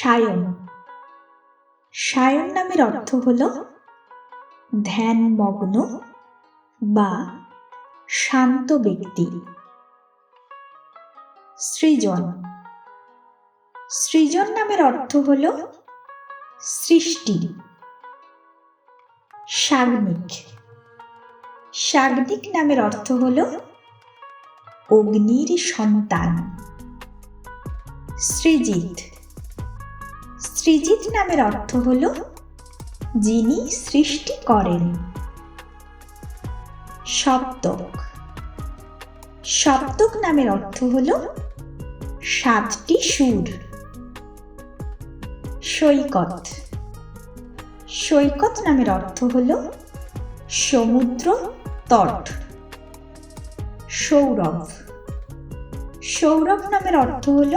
সায়ন। সায়ন নামের অর্থ হল ধ্যানমগ্ন বা শান্ত ব্যক্তি। সৃজন। সৃজন নামের অর্থ হল সৃষ্টি। সাগ্নিক। সাগ্নিক নামের অর্থ হল অগ্নির সন্তান। সৃজিত। সৃজিত নামের অর্থ হল যিনি সৃষ্টি করেন। সপ্তক। সপ্তক নামের অর্থ হল সাতটি সুর। সৈকত। সৈকত নামের অর্থ হল সমুদ্র তট। সৌরভ। সৌরভ নামের অর্থ হল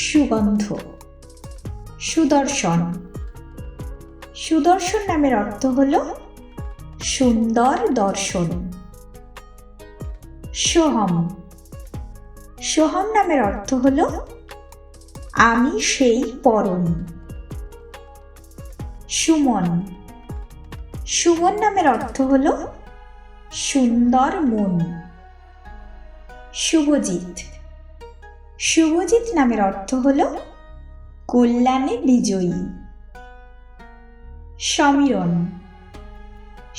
সুগন্ধ। সুদর্শন। সুদর্শন নামের অর্থ হল সুন্দর দর্শন। সোহম। সোহম নামের অর্থ হল আমি সেই পরম। সুমন। সুমন নামের অর্থ হল সুন্দর মন। শুভজিৎ। শুভজিৎ নামের অর্থ হল কল্যাণে বিজয়ী। সমীরণ।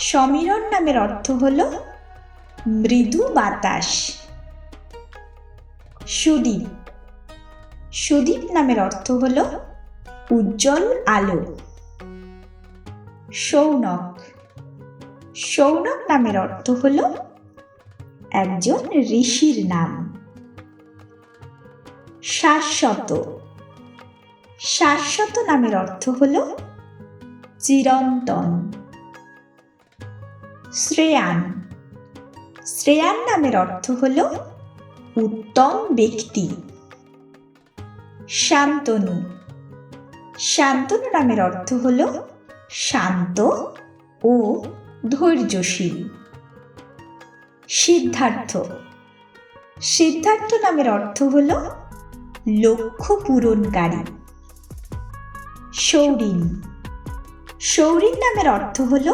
সমীরণ নামের অর্থ হল মৃদু বাতাস। সুদীপ। সুদীপ নামের অর্থ হল উজ্জ্বল আলো। সৌনক। সৌনক নামের অর্থ হল একজন ঋষির নাম। শাশ্বত। শাশ্বত নামের অর্থ হল চিরন্তন। শ্রেয়ান। শ্রেয়ান নামের অর্থ হল উত্তম ব্যক্তি। শান্তনু। শান্তনু নামের অর্থ হল শান্ত ও ধৈর্যশীল। সিদ্ধার্থ। সিদ্ধার্থ নামের অর্থ হল লক্ষ্য পূরণকারী। সৌরিন। সৌরিন নামের অর্থ হল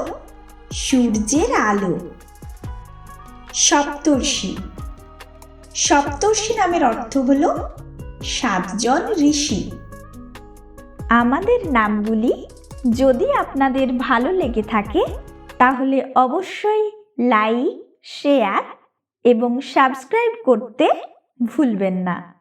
সূর্যের আলো। সপ্তর্ষি। সপ্তর্ষি নামের অর্থ হল 7 জন ঋষি। আমাদের নামগুলি যদি আপনাদের ভালো লেগে থাকে তাহলে অবশ্যই লাইক, শেয়ার এবং সাবস্ক্রাইব করতে ভুলবেন না।